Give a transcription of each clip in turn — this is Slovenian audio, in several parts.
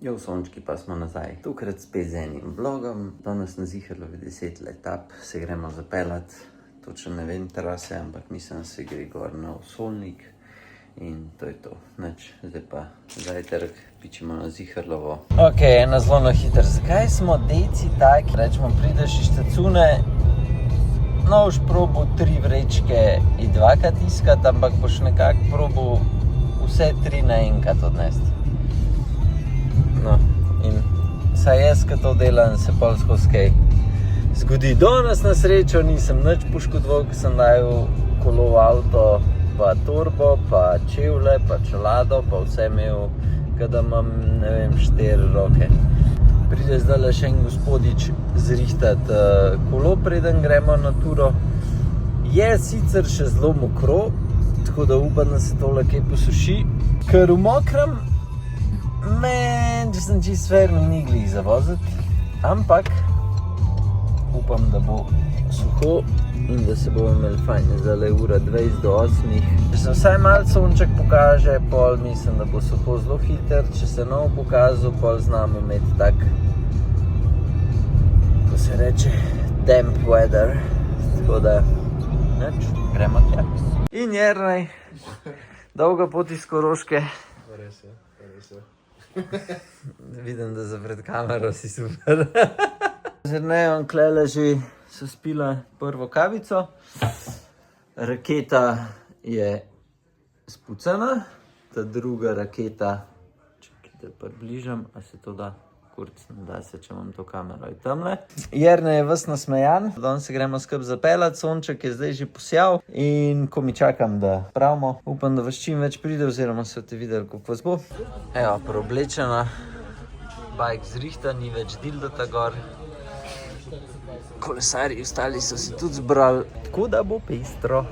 Jo, sončki pa smo nazaj. Tokrat spet z enim vlogom. Danes na Ziherlovi 10 etap se gremo zapeljati. Točno ne vem trase, ampak mislim, da se gre gor na Osolnik. In to je to. Nič, zdaj pa zajtrk, pičemo na Ziherlovo. Ok, ena zelo na hitro. Zakaj smo deci taki? Rečemo, prideš iz stacune, no boš probil 3 vrečke in 2krat iskati, ampak boš nekako probil vse 3 naenkrat odnesti. No, in saj jaz, ko to delam, se pol skozi kaj zgodi. Danes na srečo nisem nič poškodoval, ko sem dajal kolo v avto, pa torbo, pa čevlje, pa čelado, pa vse imel, kada imam, ne vem, 4 roke. Pride zdaj še en gospodič zrihtati kolo, preden gremo na turo. Je sicer še zelo mokro, tako da upam, da se tole kaj posuši. Ker v mokrem, če sem čist fair, mi ni glih za voziti, ampak upam, da bo suho in da se bomo imeli fajn. Zdaj je ura 20 do 8. Če se vsaj malo sonček pokaže, pol mislim, da bo suho zelo hiter. Če se nov pokazal, pol znamo imeti tak, ko se reče, damp weather. Tako da, nič, gremo tja. In Jernej, dolga pot iz Koroške. Res je. Vidim, da za pred kamero si super. Zrnej, on kle leži, so spila prvo kavico. Raketa je spucana, ta druga raketa, čekaj, da približam, a se to da? Kurc, ne da se, če imam to kamero, je tamle. Jernej je ves nasmejan, danes se gremo skupaj zapeljati, sonček je zdaj že posjal in ko mi čakam, da pravimo, upam, da vas čim več pride, oziroma se boste videli, kako vas bo. Evo, preoblečena, bajk zrihta, ni več dildata gor. Kolesarji ostali so se tudi zbrali, tako da bo pestro.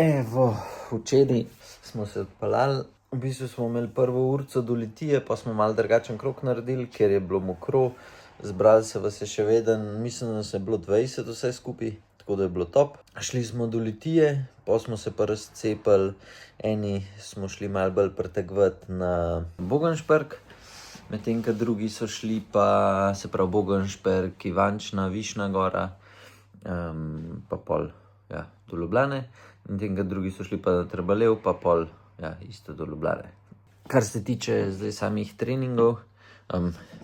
Evo, včeraj smo se odpeljali, v bistvu smo imeli prvo urco do Litije, pa smo malo drugačen krog naredili, ker je bilo mokro, zbrali se vas je še veden, mislim, da se je bilo 20 vse skupaj, tako da je bilo top. Šli smo do Litije, pa smo se pa razcepili, eni smo šli malo bolj pretegovati na Bogenšperk, medtem ko drugi so šli pa, se pravi Bogenšperk, Ivančna, Višnja gora, pa pol, ja, do Ljubljane. In tem, ko drugi so šli pa na Trebalev, pa pol, ja, isto do Ljubljane. Kar se tiče zdaj samih treningov,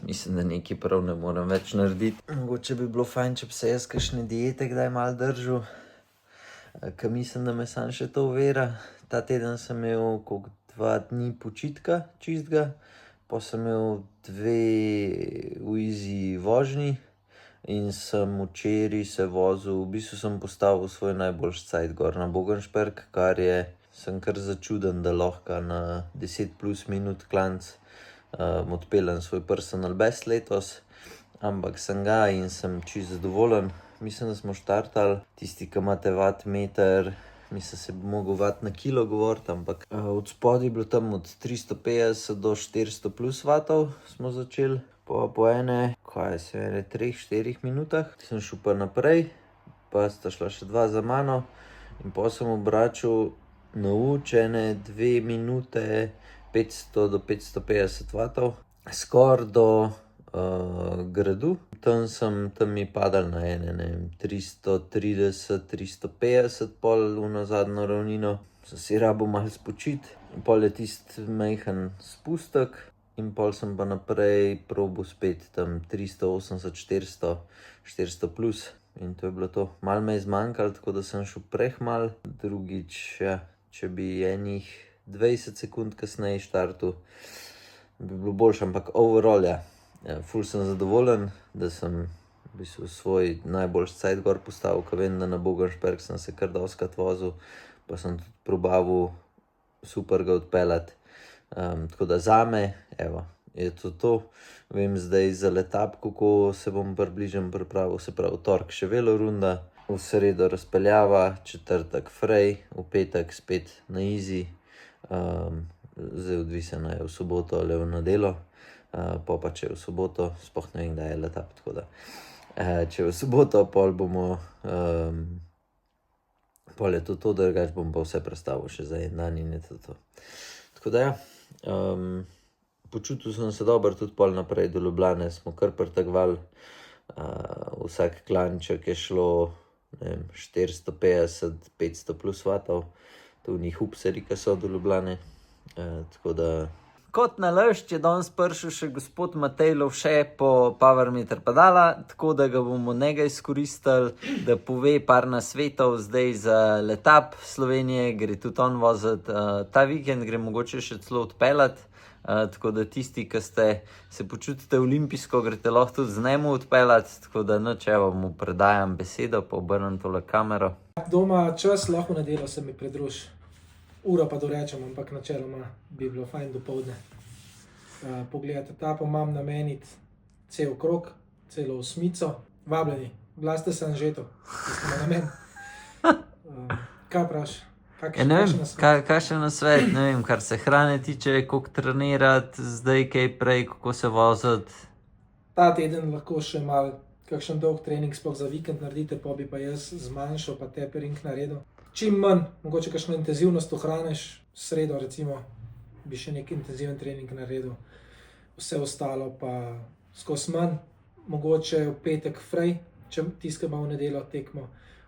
mislim, da nekaj prav ne morem več narediti. Mogoče bi bilo fajn, če bi se jaz kakšne diete kdaj malo držal, ker mislim, da me sam še to ovira. Ta teden sem imel 2 dni počitka čistega, pa sem imel 2 v easy vožnji. In sem včeraj se vozil, v bistvu sem postavil svoj najboljši cajt gor na Bogenšperk, kar je, sem kar začuden, da lahko na 10 plus minut klanc odpeljem svoj personal best letos, ampak sem ga in sem čisto zadovoljen. Mislim, da smo štartali, tisti, ki imate wattmeter, mislim, se bi mogel watt na kilo govoriti, ampak od spodaj je bilo tam od 350 do 400 plus wattov smo začeli. Po ene, 3-4 minutah, sem šel pa naprej, pa sta šla še 2 za mano in pa sem obračal naučene 2 minute 500 do 550 vatov, skoraj do gradu. Tam mi padal na ene, ne vem, 330, 350 pol v zadnjo ravnino. Sem si rabo malo spočiti, pol je tisti majhen spustek. In pol sem pa naprej probil spet tam 380, 400, 400 plus. In to je bilo to. Malo me je zmanjkalo, tako da sem šel prehmal. Drugič, ja, če bi enih 20 sekund kasneje štartil, bi bilo boljše, ampak overall, ja. Ful sem zadovoljen, da sem v bistvu svoj najboljši cajt gor postavil, ker vem, da na Bogenšperk sem se kar dostikrat vozil, pa sem tudi probaval super ga odpeljati. Tako da zame, evo, je to. Vem zdaj za letap, kako se bom približno pripravil, se pravi tork še velorunda, v sredo razpeljava, četrtek frej, v petek spet na easy, zdaj odvisno je v soboto ali v nedeljo, pa če je v soboto, sploh ne vem, kdaj je letap, tako da. Če je v soboto, pol bomo Pol je to, drugač bom pa vse prestavil še za en dan in je to. Tako da ja, počutil sem se dobro tudi pol naprej do Ljubljane, smo kar pretegovali, vsak klanček je šlo, ne vem, 450, 500 plus vatov, to njih upseri, ki so do Ljubljane, tako da... Kot nalašč je danes prišel še gospod Matej Lovše po Powermeter pedala, tako da ga bomo njega izkoristili, da pove par nasvetov zdaj za letap Slovenije, gre tudi on voziti ta vikend, gre mogoče še celo odpeljati, tako da tisti, ki se počutite olimpijsko, greste lahko tudi z njemu odpeljati, tako da evo mu predajam besedo, pa obrnem tole kamero. Doma čas, lahko v nedeljo se mi pridruži. Uro pa dorečem, ampak načeloma bi bilo fajn dopoldne. Pogledajte, etapo imam nameniti cel krog, celo osmico. Vabljeni, glasite se Anžetu, da ste na namen. Kaj praviš? Kakšen nasvet, ne vem, kar se hrane tiče, koliko trenirati, zdaj kaj prej, kako se voziti. Ta teden lahko še malo, kakšen dolg trening sploh za vikend naredite, pa bi pa jaz zmanjšal pa tapering naredil. Čim manj, mogoče kakšno intenzivnost ohraniš, sredo recimo, bi še nek intenziven trening naredil. Vse ostalo pa skozi manj, mogoče v petek frej, če tiskamo v nedeljo tekmo,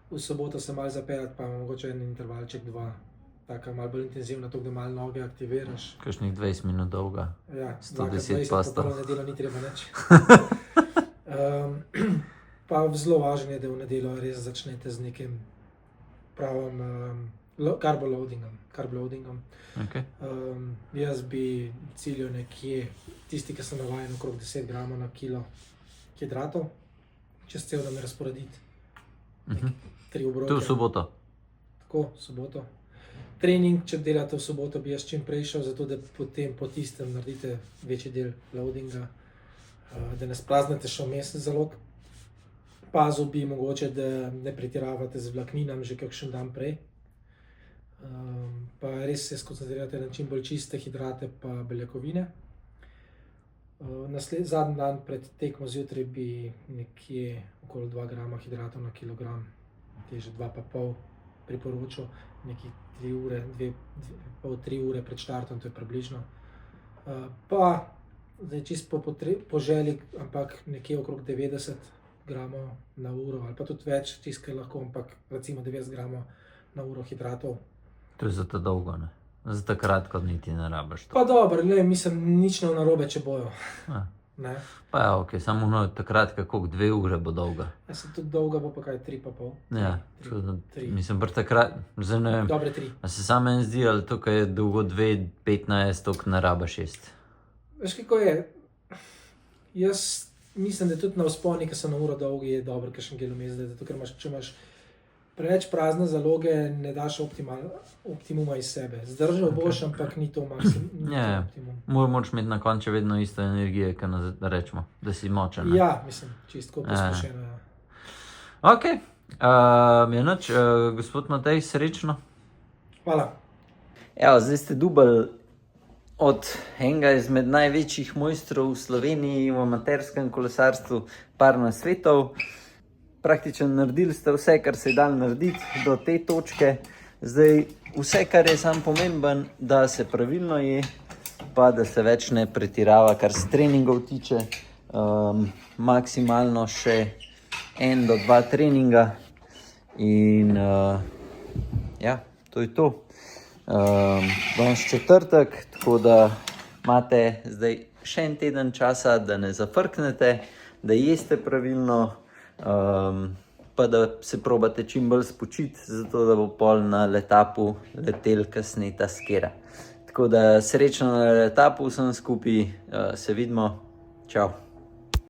v soboto se malo zapeljati, pa mogoče en intervalček, 2, taka malo bolj intenzivna, tako da malo noge aktiviraš. Kakšnih 20 minut dolga, ja, 110 pasta. Pa v nedeljo ni treba nič. Pa zelo važno je, da v nedeljo res začnete z nekim pravim carb-loadingom. Okay. Jaz bi ciljal nekje, tisti, ki so navajeni okrog 10 gramov na kilo hidratov, čez cel dan razporediti. 3 obroke. To v soboto? Tako, v soboto. Trening, če delate v soboto, bi jaz čim prej šel, zato da potem po tistem naredite večji del loadinga, da ne spraznete še vmes zalog. Pazil bi mogoče, da ne pretiravate z vlakninami že kakšen dan prej. Pa res se skoncentrirate na čim bolj čiste hidrate pa beljakovine. Zadnji dan pred tekmo zjutraj bi nekje okoli 2 grama hidratov na kilogram, teže 2,5 priporočil, nekje 3 ure, 2,5-3 ure pred štartom, to je približno. Pa zdaj čisto po želji, ampak nekje okrog 90 gramov na uro, ali pa tudi več, čisto lahko, ampak recimo 90 gramov na uro hidratov. To je za to dolgo, ne? Za to kratko niti ne rabiš to. Pa dobro, mislim, nič ne narobe, če bojo. Ne? Pa ja, ok, samo takrat, kako 2 ure bo dolga. Ja, se tudi dolga bo pa kaj 3,5. Ja, mislim, takrat, zdaj ne vem. Dobre 3. A se samo meni zdi, ali tukaj je dolgo 2,15, toliko ne rabiš jest. Veš, kako je? Jaz mislim, da tudi na vzponi, ki so na uro dolgi, je dobro kakšen kilometer, zato ker če imaš preveč prazne zaloge, ne daš optimuma iz sebe. Zdržal boš, ampak ni to maksimum. Ja, moraš imeti na koncu vedno isto energije, kot rečemo, da si močen. Ja, mislim, čistko poslušeno. Ok, je nič, gospod Matej, srečno. Hvala. Evo, zdaj ste dubali od enega izmed največjih mojstrov v Sloveniji v amaterskem kolesarstvu par nasvetov. Praktično naredili ste vse, kar se je dalo narediti do te točke. Zdaj, vse, kar je sam pomemben, da se pravilno je, pa da se več ne pretirava, kar se treningov tiče. Maksimalno še 1 do 2 treninga in ja, to je to. Danes četrtek, tako da imate zdaj še en teden časa, da ne zafrknete, da jeste pravilno, pa da se probate čim bolj spočiti, zato da bo pol na letapu letel kasneje ta skera. Tako da srečno na letapu vsem skupaj, se vidimo, čau.